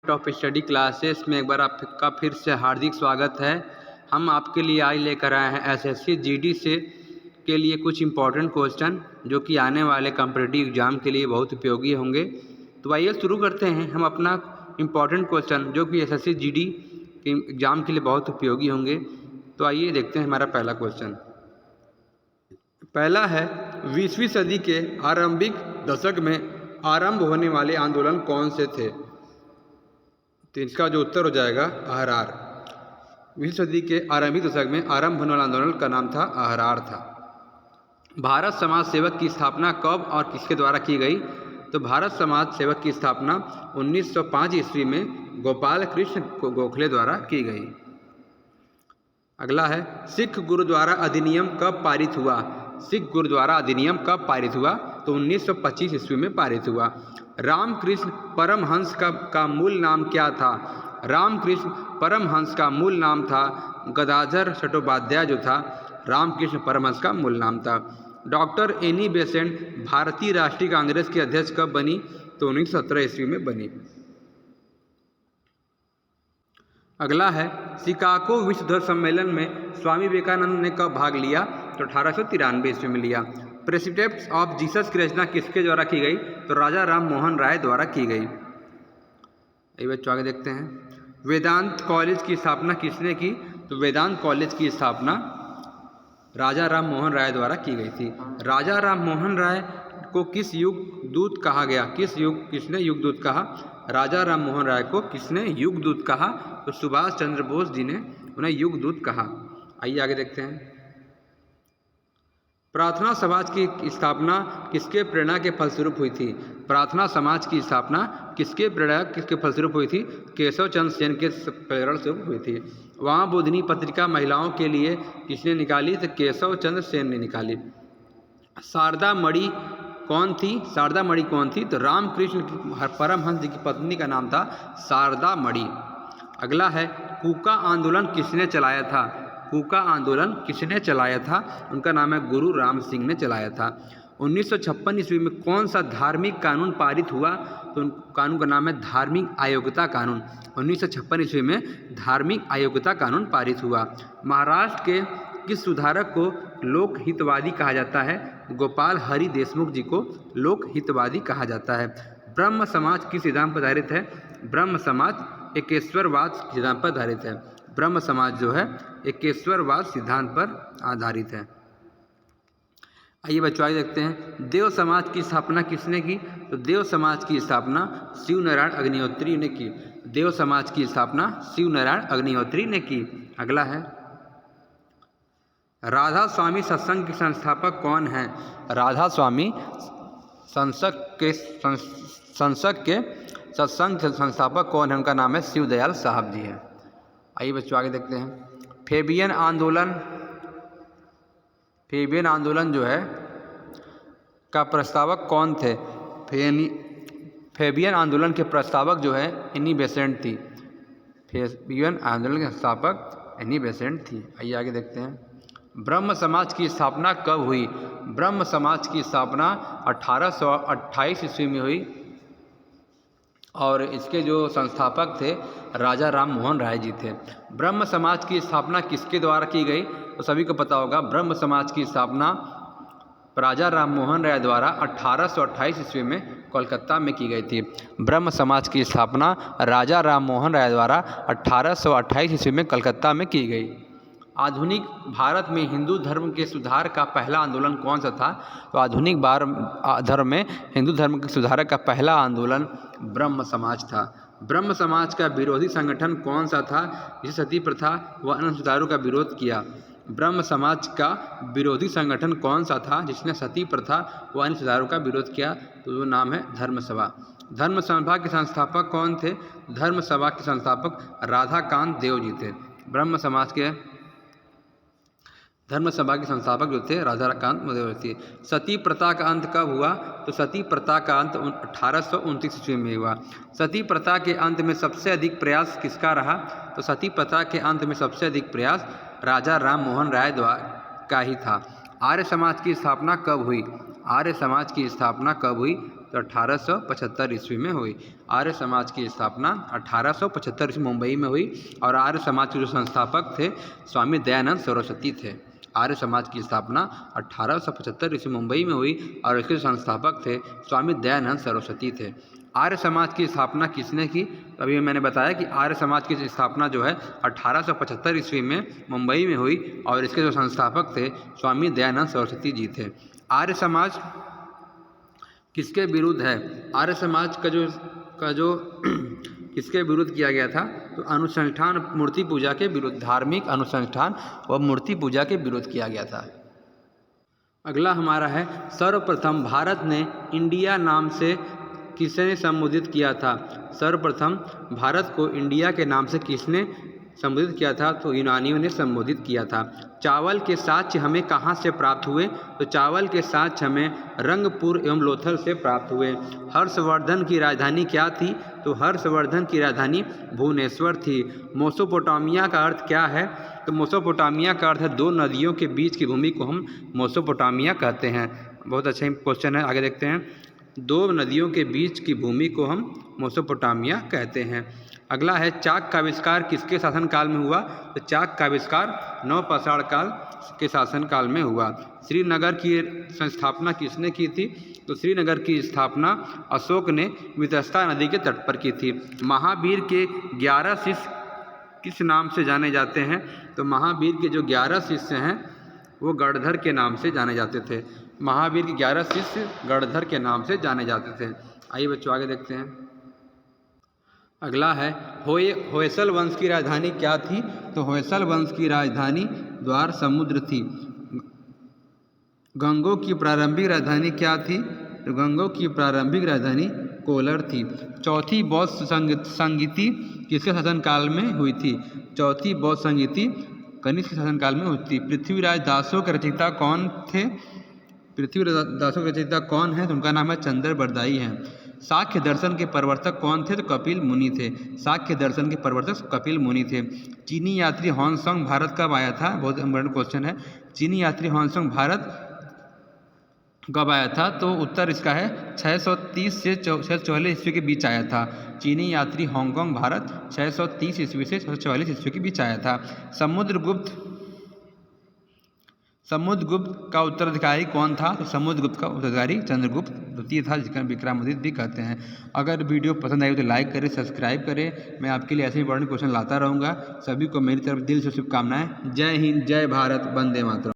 Top study classes में एक बार आपका फिर से हार्दिक स्वागत है। हम आपके लिए आज लेकर आए हैं एसएससी जीडी से के लिए कुछ इम्पोर्टेंट क्वेश्चन जो कि आने वाले कॉम्पिटिटिव एग्ज़ाम के लिए बहुत उपयोगी होंगे। तो आइए शुरू करते हैं हम अपना इम्पोर्टेंट क्वेश्चन जो कि एसएससी जीडी के एग्ज़ाम के लिए बहुत उपयोगी होंगे। तो आइए देखते हैं हमारा पहला क्वेश्चन। पहला है 20वीं सदी के आरंभिक दशक में आरंभ होने वाले आंदोलन कौन से थे? तो इसका जो उत्तर हो जाएगा अहरार। 20वीं सदी के आरंभिक दशक में आरंभ होने वाला आंदोलन का नाम था अहरार था। भारत समाज सेवक की स्थापना कब और किसके द्वारा की गई? तो भारत समाज सेवक की स्थापना 1905 ईस्वी में गोपाल कृष्ण गोखले द्वारा की गई। अगला है सिख गुरुद्वारा अधिनियम कब पारित हुआ? सिख गुरुद्वारा अधिनियम कब पारित हुआ? तो 1925 ईस्वी में पारित हुआ। रामकृष्ण परमहंस का मूल नाम क्या था? रामकृष्ण परमहंस का मूल नाम था गदाधर चट्टोपाध्याय जो था रामकृष्ण परमहंस का मूल नाम था। डॉक्टर एनी बेसेंट भारतीय राष्ट्रीय कांग्रेस की अध्यक्ष कब बनी? तो 1917 ईस्वी में बनी। अगला है शिकागो विश्व धर्म सम्मेलन में स्वामी विवेकानंद ने कब भाग लिया? तो 1893 ईस्वी में लिया। प्रेसिडेंट्स ऑफ जीसस की रचना किसके द्वारा की गई? तो राजा राम मोहन राय द्वारा की गई। ये बच्चों आगे देखते हैं। वेदांत कॉलेज की स्थापना किसने की? तो वेदांत कॉलेज की स्थापना राजा राम मोहन राय द्वारा की गई थी। राजा राम मोहन राय को किस युग दूत कहा गया? किसने युग दूत कहा? राजा राम मोहन राय को किसने युग दूत कहा? तो सुभाष चंद्र बोस जी ने उन्हें युग दूत कहा। आइए आगे देखते हैं। प्रार्थना समाज की स्थापना किसके प्रेरणा के फलस्वरूप हुई थी? प्रार्थना समाज की स्थापना किसके फलस्वरूप हुई थी? केशव चंद्र सेन के प्रेरणा से हुई थी। वहाँ बुधनी पत्रिका महिलाओं के लिए किसने निकाली? तो केशव चंद्र सेन ने निकाली। शारदा मणि कौन थी? शारदा मणि कौन थी? तो रामकृष्ण परमहंस जी की पत्नी का नाम था शारदा मणि। अगला है कूका आंदोलन किसने चलाया था? कूका आंदोलन किसने चलाया था? उनका नाम है गुरु राम सिंह ने चलाया था। 1956 ईस्वी में कौन सा धार्मिक कानून पारित हुआ? तो कानून का नाम है धार्मिक अयोग्यता कानून। 1956 ईस्वी में धार्मिक अयोग्यता कानून पारित हुआ। महाराष्ट्र के किस सुधारक को लोक हितवादी कहा जाता है? गोपाल हरि देशमुख जी को लोक हितवादी कहा जाता है। ब्रह्म समाज किस सिद्धांत पर आधारित है? ब्रह्म समाज एकेश्वरवाद सिद्धांत पर आधारित है। ब्रह्म समाज जो है एकेश्वरवाद सिद्धांत पर आधारित है। आइए बच्चों आगे देखते हैं। देव समाज की स्थापना किसने की? तो देव समाज की स्थापना शिव नारायण अग्निहोत्री ने की। देव समाज की स्थापना शिव नारायण अग्निहोत्री ने की। अगला है राधा स्वामी सत्संग के संस्थापक कौन हैं? राधा स्वामी सत्संग के संस्थापक कौन है? उनका नाम है शिवदयाल साहब जी है। आइए बच्चों आगे देखते हैं। फेबियन आंदोलन जो है का प्रस्तावक कौन थे? फेबियन आंदोलन के प्रस्तावक जो है एनी बेसेंट थी। फेबियन आंदोलन के संस्थापक एनी बेसेंट थी। आइए आगे देखते हैं। ब्रह्म समाज की स्थापना कब हुई? ब्रह्म समाज की स्थापना 1828 ईस्वी में हुई और इसके जो संस्थापक थे राजा राम मोहन राय जी थे। ब्रह्म समाज की स्थापना किसके द्वारा की गई? तो सभी को पता होगा ब्रह्म समाज की स्थापना राजा राम मोहन राय द्वारा 1828 ईस्वी में कोलकाता में की गई थी। ब्रह्म समाज की स्थापना राजा राम मोहन राय द्वारा 1828 ईस्वी में कलकत्ता में की गई। आधुनिक भारत में हिंदू धर्म के सुधार का पहला आंदोलन कौन सा था? तो आधुनिक धर्म में हिंदू धर्म के सुधारक का पहला आंदोलन ब्रह्म समाज था। ब्रह्म समाज का विरोधी संगठन कौन सा था जिसे सती प्रथा व अन्य सुधारों का विरोध किया? ब्रह्म समाज का विरोधी संगठन कौन सा था जिसने सती प्रथा व अन्य सुधारों का विरोध किया? तो वो नाम है धर्म सभा। धर्म सभा के संस्थापक कौन थे? धर्म सभा के संस्थापक राधाकांत देव जी थे। धर्म सभा के संस्थापक जो थे राधाकांत देव थे। सती प्रथा का अंत कब हुआ? तो सती प्रथा का अंत 1829 ईस्वी में हुआ। सती प्रथा के अंत में सबसे अधिक प्रयास किसका रहा? तो सती प्रथा के अंत में सबसे अधिक प्रयास राजा राम मोहन राय का ही था। आर्य समाज की स्थापना कब हुई? आर्य समाज की स्थापना कब हुई? तो 1875 ईस्वी में हुई। आर्य समाज की स्थापना 1875 ईस्वी मुंबई में हुई और आर्य समाज के जो संस्थापक थे स्वामी दयानंद सरस्वती थे। आर्य समाज की स्थापना 1875 ईस्वी मुंबई में हुई और इसके संस्थापक थे स्वामी दयानंद सरस्वती थे। आर्य समाज की स्थापना किसने की? अभी मैंने बताया कि आर्य समाज की स्थापना जो है 1875 ईस्वी में मुंबई में हुई और इसके जो संस्थापक थे स्वामी दयानंद सरस्वती जी थे। आर्य समाज किसके विरुद्ध है? आर्य समाज का जो किसके विरुद्ध किया गया था? तो अनुसंधान मूर्ति पूजा के विरुद्ध, धार्मिक अनुसंधान व मूर्ति पूजा के विरुद्ध किया गया था। अगला हमारा है सर्वप्रथम भारत ने इंडिया नाम से किसने संबोधित किया था? सर्वप्रथम भारत को इंडिया के नाम से किसने संबोधित किया था? तो यूनानियों ने संबोधित किया था। चावल के साक्ष्य हमें कहाँ से प्राप्त हुए? तो चावल के साक्ष्य हमें रंगपुर एवं लोथल से प्राप्त हुए। हर्षवर्धन की राजधानी क्या थी? तो हर्षवर्धन की राजधानी भुवनेश्वर थी। मेसोपोटामिया का अर्थ क्या है? तो मेसोपोटामिया का अर्थ है दो नदियों के बीच की भूमि को हम मेसोपोटामिया कहते हैं। बहुत अच्छा क्वेश्चन है, आगे देखते हैं। दो नदियों के बीच की भूमि को हम मेसोपोटामिया कहते हैं। अगला है चाक का आविष्कार किसके शासनकाल में हुआ? तो चाक का आविष्कार नवपाषाण काल के शासनकाल में हुआ। श्रीनगर की स्थापना किसने की थी? तो श्रीनगर की स्थापना अशोक ने वितस्ता नदी के तट पर की थी। महावीर के 11 शिष्य किस नाम से जाने जाते हैं? तो महावीर के जो 11 शिष्य हैं वो गणधर के नाम से जाने जाते थे। महावीर के 11 शिष्य गणधर के नाम से जाने जाते थे। आइए बच्चों आगे देखते हैं। अगला है होयसल वंश की राजधानी क्या थी? तो होयसल वंश की राजधानी द्वार समुद्र थी। गंगों की प्रारंभिक राजधानी क्या थी? तो गंगों की प्रारंभिक राजधानी कोलर थी। चौथी बौद्ध संगीति किसके शासनकाल में हुई थी? चौथी बौद्ध संगीति कनिष्क के शासनकाल में हुई थी। पृथ्वीराज दासों के रचयिता कौन थे? पृथ्वीराज दासों के रचयिता कौन है? तो उनका नाम है चंद्रबरदाई हैं। सांख्य दर्शन के प्रवर्तक कौन थे? तो कपिल मुनि थे। सांख्य दर्शन के प्रवर्तक कपिल मुनि थे। चीनी यात्री ह्वेनसांग भारत कब आया था? बहुत इंपॉर्टेंट क्वेश्चन है। चीनी यात्री ह्वेनसांग भारत कब आया था? तो उत्तर इसका है 630 से 644 ईस्वी के बीच आया था। चीनी यात्री हांगकांग भारत 630 ईस्वी से 644 ईस्वी के बीच आया था। समुद्रगुप्त का उत्तराधिकारी कौन था? तो समुद्रगुप्त का उत्तराधिकारी चंद्रगुप्त द्वितीय था, जिसका विक्रमादित्य भी कहते हैं। अगर वीडियो पसंद आई तो लाइक करें, सब्सक्राइब करें। मैं आपके लिए ऐसे इंपॉर्टेंट क्वेश्चन लाता रहूँगा। सभी को मेरी तरफ दिल से शुभकामनाएं। जय हिंद, जय भारत, वंदे मातरम।